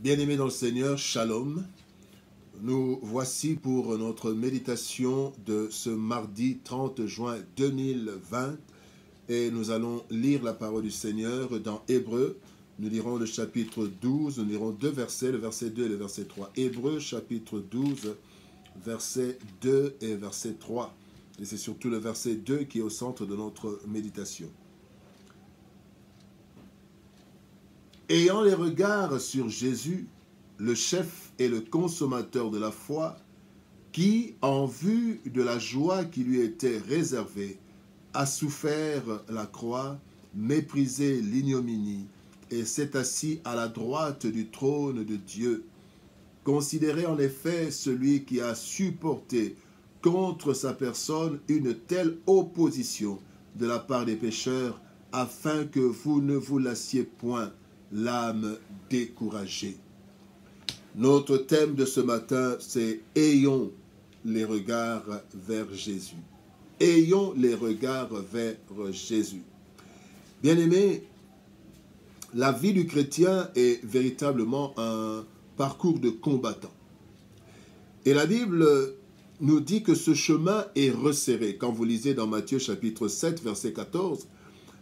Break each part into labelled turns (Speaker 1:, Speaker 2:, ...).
Speaker 1: Bien-aimés dans le Seigneur, Shalom. Nous voici pour notre méditation de ce mardi 30 juin 2020 et nous allons lire la parole du Seigneur dans Hébreux. Nous lirons le chapitre 12, nous lirons deux versets, le verset 2 et le verset 3. Hébreux chapitre 12, verset 2 et verset 3. Et c'est surtout le verset 2 qui est au centre de notre méditation. Ayant les regards sur Jésus, le chef et le consommateur de la foi, qui, en vue de la joie qui lui était réservée, a souffert la croix, méprisé l'ignominie, et s'est assis à la droite du trône de Dieu. Considérez en effet celui qui a supporté contre sa personne une telle opposition de la part des pécheurs, afin que vous ne vous lassiez point l'âme découragée. Notre thème de ce matin, c'est « Ayons les regards vers Jésus ». Ayons les regards vers Jésus. Bien-aimés, la vie du chrétien est véritablement un parcours de combattant. Et la Bible nous dit que ce chemin est resserré. Quand vous lisez dans Matthieu chapitre 7, verset 14,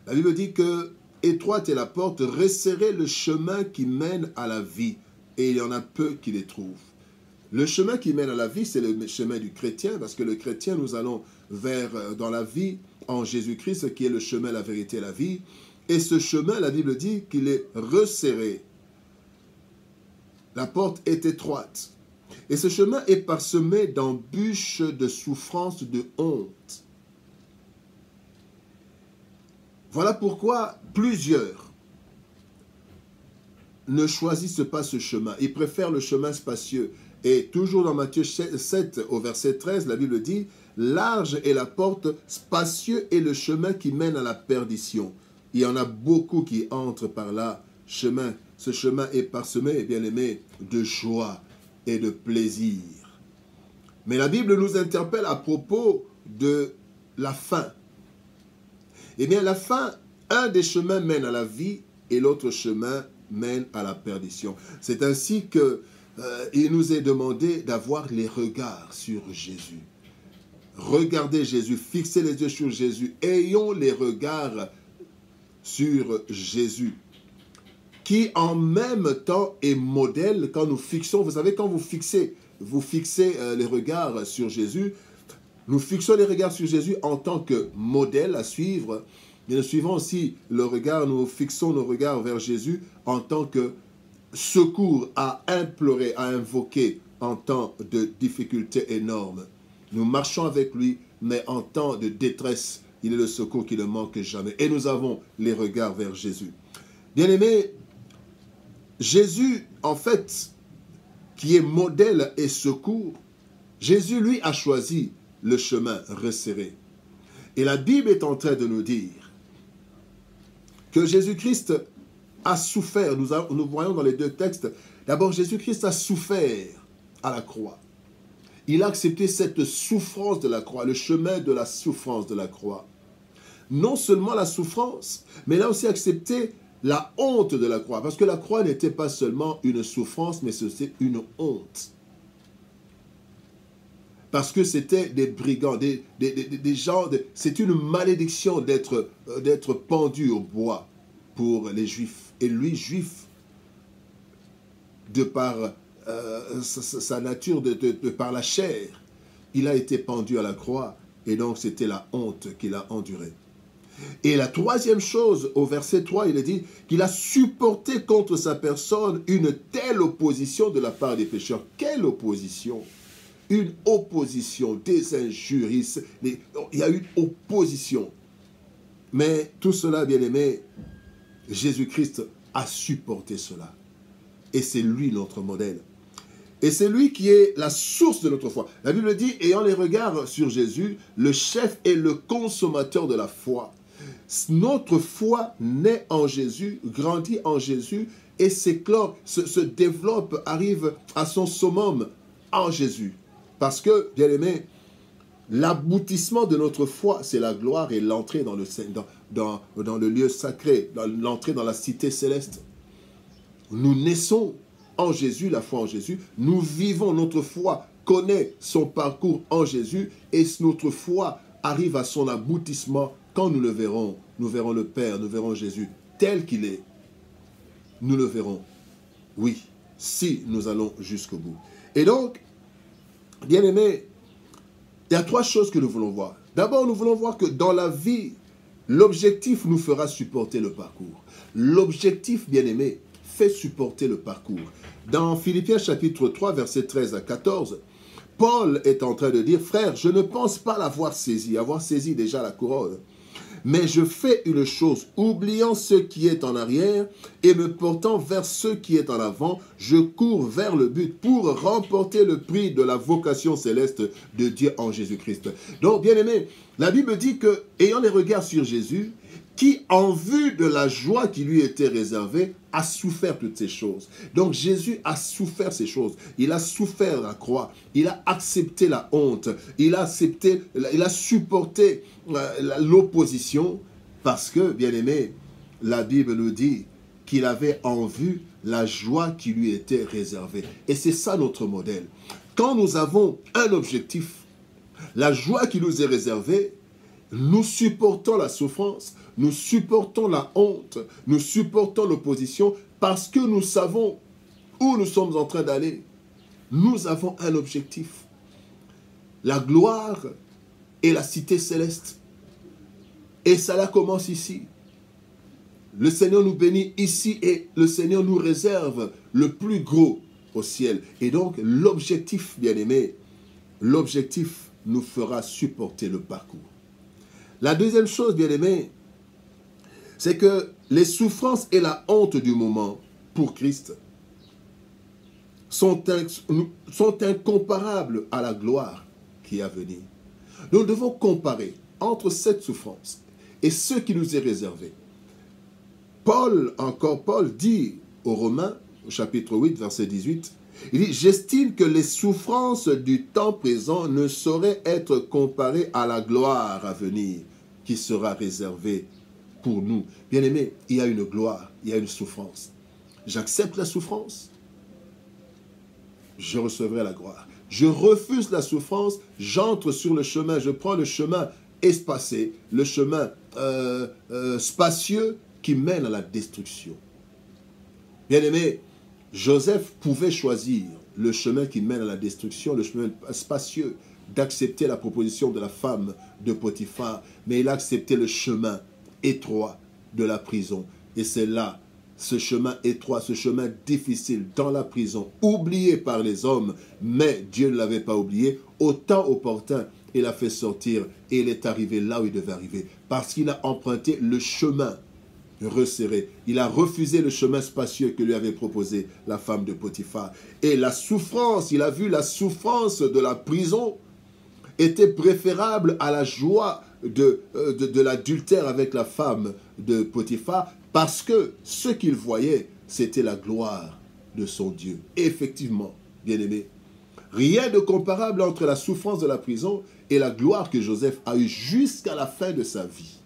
Speaker 1: la Bible dit que étroite est la porte, resserrez le chemin qui mène à la vie, et il y en a peu qui les trouvent. Le chemin qui mène à la vie, c'est le chemin du chrétien, parce que le chrétien, nous allons dans la vie en Jésus-Christ, qui est le chemin, la vérité et la vie. Et ce chemin, la Bible dit qu'il est resserré. La porte est étroite. Et ce chemin est parsemé d'embûches, de souffrances, de honte. Voilà pourquoi plusieurs ne choisissent pas ce chemin. Ils préfèrent le chemin spacieux. Et toujours dans Matthieu 7 au verset 13, la Bible dit « Large est la porte, spacieux est le chemin qui mène à la perdition. » Il y en a beaucoup qui entrent par là. Ce chemin est parsemé, bien aimé, de joie et de plaisir. Mais la Bible nous interpelle à propos de la fin. Eh bien, la fin, un des chemins mène à la vie et l'autre chemin mène à la perdition. C'est ainsi qu'il nous est demandé d'avoir les regards sur Jésus. Regardez Jésus, fixez les yeux sur Jésus. Ayons les regards sur Jésus, qui en même temps est modèle quand nous fixons. Vous savez, quand vous fixez les regards sur Jésus, nous fixons les regards sur Jésus en tant que modèle à suivre, mais nous suivons aussi le regard, nous fixons nos regards vers Jésus en tant que secours à implorer, à invoquer en temps de difficultés énormes. Nous marchons avec lui, mais en temps de détresse, il est le secours qui ne manque jamais. Et nous avons les regards vers Jésus. Bien-aimés, Jésus, en fait, qui est modèle et secours, Jésus, lui, a choisi le chemin resserré. Et la Bible est en train de nous dire que Jésus-Christ a souffert. Nous voyons dans les deux textes, d'abord Jésus-Christ a souffert à la croix. Il a accepté cette souffrance de la croix, le chemin de la souffrance de la croix. Non seulement la souffrance, mais il a aussi accepté la honte de la croix. Parce que la croix n'était pas seulement une souffrance, mais c'était une honte. Parce que c'était des brigands, des gens, c'est une malédiction d'être pendu au bois pour les Juifs. Et lui, Juif, de par sa nature, de par la chair, il a été pendu à la croix. Et donc, c'était la honte qu'il a endurée. Et la troisième chose, au verset 3, il est dit qu'il a supporté contre sa personne une telle opposition de la part des pécheurs. Quelle opposition? Une opposition, des injures, il y a eu opposition. Mais tout cela, bien aimé, Jésus-Christ a supporté cela. Et c'est lui notre modèle. Et c'est lui qui est la source de notre foi. La Bible dit, ayant les regards sur Jésus, le chef est le consommateur de la foi. Notre foi naît en Jésus, grandit en Jésus et s'éclore, se développe, arrive à son summum en Jésus. Parce que, bien aimé, l'aboutissement de notre foi, c'est la gloire et l'entrée dans le lieu sacré, l'entrée dans la cité céleste. Nous naissons en Jésus, la foi en Jésus. Nous vivons, notre foi connaît son parcours en Jésus et notre foi arrive à son aboutissement quand nous le verrons. Nous verrons le Père, nous verrons Jésus tel qu'il est. Nous le verrons. Oui, si nous allons jusqu'au bout. Et donc, bien-aimés, il y a trois choses que nous voulons voir. D'abord, nous voulons voir que dans la vie, l'objectif nous fera supporter le parcours. L'objectif, bien-aimé, fait supporter le parcours. Dans Philippiens chapitre 3, versets 13 à 14, Paul est en train de dire, « Frère, je ne pense pas avoir saisi déjà la couronne. Mais je fais une chose, oubliant ce qui est en arrière et me portant vers ce qui est en avant, je cours vers le but pour remporter le prix de la vocation céleste de Dieu en Jésus-Christ. » Donc, bien aimé, la Bible dit que, ayant les regards sur Jésus, qui, en vue de la joie qui lui était réservée, a souffert toutes ces choses. Donc Jésus a souffert ces choses. Il a souffert la croix. Il a accepté la honte. Il a supporté l'opposition parce que, bien aimé, la Bible nous dit qu'il avait en vue la joie qui lui était réservée. Et c'est ça notre modèle. Quand nous avons un objectif, la joie qui nous est réservée, nous supportons la souffrance, nous supportons la honte, nous supportons l'opposition parce que nous savons où nous sommes en train d'aller. Nous avons un objectif. La gloire et la cité céleste. Et cela commence ici. Le Seigneur nous bénit ici et le Seigneur nous réserve le plus gros au ciel. Et donc l'objectif, bien-aimé, l'objectif nous fera supporter le parcours. La deuxième chose, bien-aimé, c'est que les souffrances et la honte du moment pour Christ sont incomparables à la gloire qui est à venir. Nous devons comparer entre cette souffrance et ce qui nous est réservé. Paul dit aux Romains, au chapitre 8, verset 18, il dit « J'estime que les souffrances du temps présent ne sauraient être comparées à la gloire à venir qui sera réservée pour nous. » Bien-aimés, il y a une gloire, il y a une souffrance. J'accepte la souffrance, je recevrai la gloire. Je refuse la souffrance, j'entre sur le chemin, je prends le chemin espacé, le chemin spacieux qui mène à la destruction. Bien-aimés, Joseph pouvait choisir le chemin qui mène à la destruction, le chemin spacieux, d'accepter la proposition de la femme de Potiphar, mais il a accepté le chemin étroit de la prison. Et c'est là, ce chemin étroit, ce chemin difficile dans la prison, oublié par les hommes, mais Dieu ne l'avait pas oublié, au temps opportun, il l'a fait sortir et il est arrivé là où il devait arriver, parce qu'il a emprunté le chemin resserré. Il a refusé le chemin spacieux que lui avait proposé la femme de Potiphar. Et la souffrance, il a vu la souffrance de la prison était préférable à la joie de l'adultère avec la femme de Potiphar, parce que ce qu'il voyait, c'était la gloire de son Dieu. Et effectivement, bien-aimé, rien de comparable entre la souffrance de la prison et la gloire que Joseph a eue jusqu'à la fin de sa vie.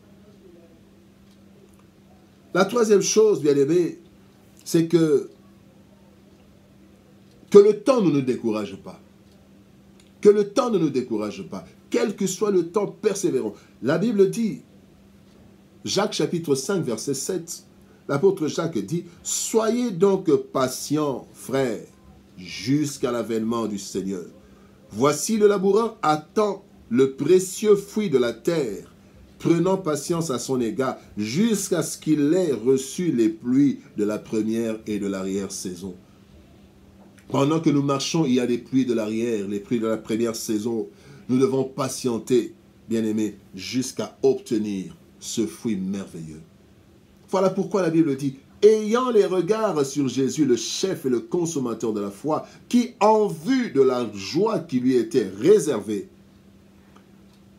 Speaker 1: La troisième chose, bien-aimé, c'est que le temps ne nous décourage pas. Que le temps ne nous décourage pas. Quel que soit le temps, persévérons. La Bible dit, Jacques chapitre 5, verset 7, l'apôtre Jacques dit, « Soyez donc patients, frères, jusqu'à l'avènement du Seigneur. Voici le laboureur attend le précieux fruit de la terre, prenant patience à son égard, jusqu'à ce qu'il ait reçu les pluies de la première et de l'arrière-saison. » Pendant que nous marchons, il y a des pluies de l'arrière, les pluies de la première saison. Nous devons patienter, bien-aimés, jusqu'à obtenir ce fruit merveilleux. Voilà pourquoi la Bible dit, « Ayant les regards sur Jésus, le chef et le consommateur de la foi, qui, en vue de la joie qui lui était réservée,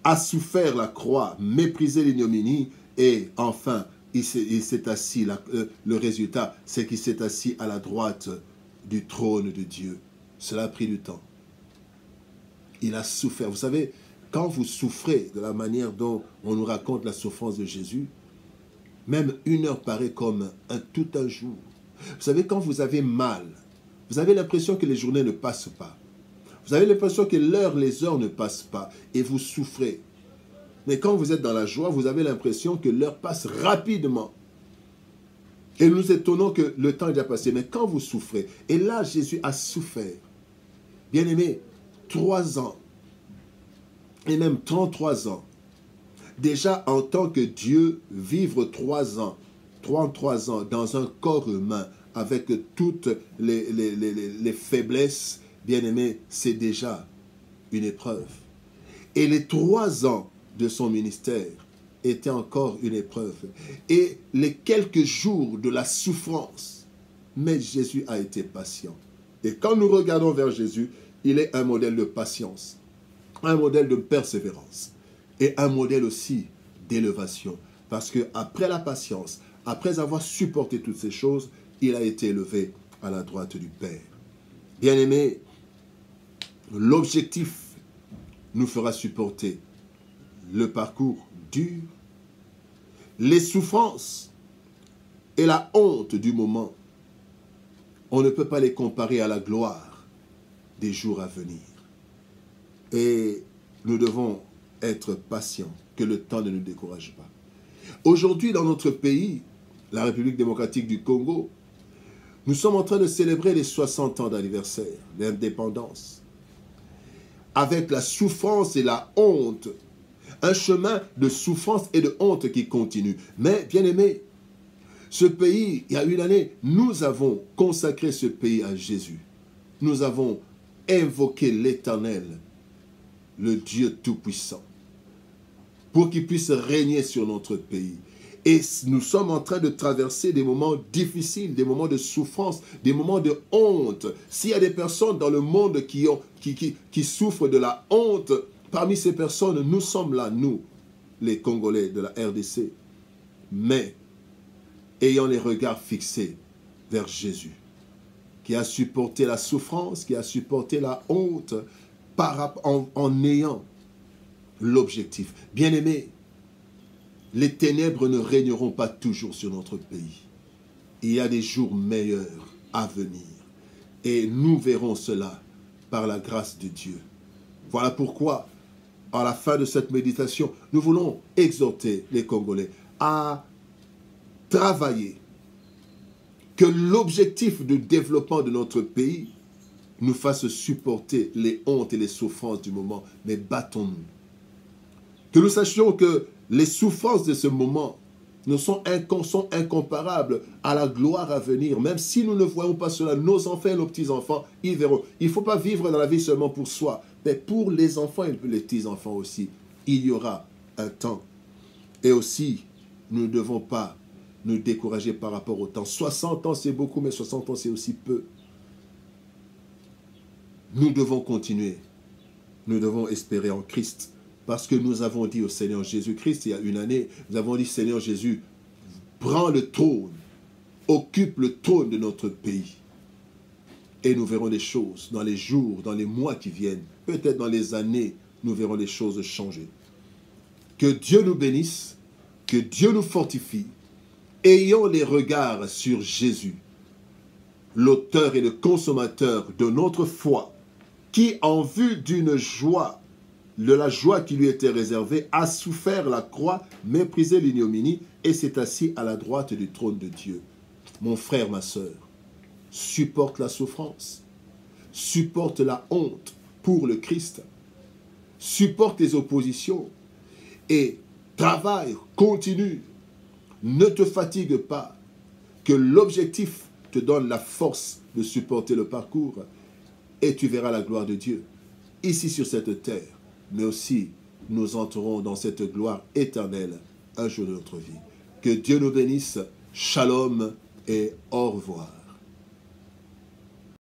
Speaker 1: a souffert la croix, méprisé l'ignominie, et enfin, il s'est assis, le résultat, c'est qu'il s'est assis à la droite du trône de Dieu. » Cela a pris du temps. Il a souffert. Vous savez, quand vous souffrez de la manière dont on nous raconte la souffrance de Jésus, même une heure paraît comme tout un jour. Vous savez, quand vous avez mal, vous avez l'impression que les journées ne passent pas. Vous avez l'impression que les heures ne passent pas et vous souffrez. Mais quand vous êtes dans la joie, vous avez l'impression que l'heure passe rapidement. Et nous nous étonnons que le temps est déjà passé. Mais quand vous souffrez, et là Jésus a souffert, bien aimé, 3 ans, et même 33 ans, déjà en tant que Dieu, vivre 3 ans, 33 ans dans un corps humain, avec toutes les faiblesses, bien aimé, c'est déjà une épreuve. Et les 3 ans de son ministère étaient encore une épreuve. Et les quelques jours de la souffrance, mais Jésus a été patient. Et quand nous regardons vers Jésus, il est un modèle de patience, un modèle de persévérance et un modèle aussi d'élévation. Parce qu'après la patience, après avoir supporté toutes ces choses, il a été élevé à la droite du Père. Bien-aimés, l'objectif nous fera supporter le parcours dur, les souffrances et la honte du moment. On ne peut pas les comparer à la gloire des jours à venir. Et nous devons être patients, que le temps ne nous décourage pas. Aujourd'hui, dans notre pays, la République démocratique du Congo, nous sommes en train de célébrer les 60 ans d'anniversaire de l'indépendance. Avec la souffrance et la honte, un chemin de souffrance et de honte qui continue. Mais, bien aimé, ce pays, il y a une année, nous avons consacré ce pays à Jésus. Nous avons invoqué l'Éternel, le Dieu Tout-Puissant, pour qu'il puisse régner sur notre pays. Et nous sommes en train de traverser des moments difficiles, des moments de souffrance, des moments de honte. S'il y a des personnes dans le monde qui souffrent de la honte, parmi ces personnes, nous sommes là, nous, les Congolais de la RDC. Mais, ayant les regards fixés vers Jésus, qui a supporté la souffrance, qui a supporté la honte, en ayant l'objectif. Bien-aimés, les ténèbres ne régneront pas toujours sur notre pays. Il y a des jours meilleurs à venir. Et nous verrons cela par la grâce de Dieu. Voilà pourquoi, à la fin de cette méditation, nous voulons exhorter les Congolais à travailler. Que l'objectif de développement de notre pays nous fasse supporter les hontes et les souffrances du moment. Mais battons-nous. Que nous sachions que les souffrances de ce moment sont incomparables à la gloire à venir. Même si nous ne voyons pas cela, nos enfants et nos petits-enfants, ils verront. Il ne faut pas vivre dans la vie seulement pour soi, mais pour les enfants et les petits-enfants aussi. Il y aura un temps. Et aussi, nous ne devons pas nous décourager par rapport au temps. 60 ans, c'est beaucoup, mais 60 ans, c'est aussi peu. Nous devons continuer. Nous devons espérer en Christ. Parce que nous avons dit au Seigneur Jésus-Christ, il y a une année, nous avons dit, Seigneur Jésus, prends le trône, occupe le trône de notre pays. Et nous verrons des choses dans les jours, dans les mois qui viennent, peut-être dans les années, nous verrons les choses changer. Que Dieu nous bénisse, que Dieu nous fortifie, ayons les regards sur Jésus, l'auteur et le consommateur de notre foi, qui en vue d'une joie, de la joie qui lui était réservée, a souffert la croix, méprisé l'ignominie et s'est assis à la droite du trône de Dieu. Mon frère, ma sœur, supporte la souffrance, supporte la honte pour le Christ, supporte les oppositions et travaille, continue, ne te fatigue pas, que l'objectif te donne la force de supporter le parcours et tu verras la gloire de Dieu ici sur cette terre. Mais aussi, nous entrerons dans cette gloire éternelle un jour de notre vie. Que Dieu nous bénisse. Shalom et au revoir.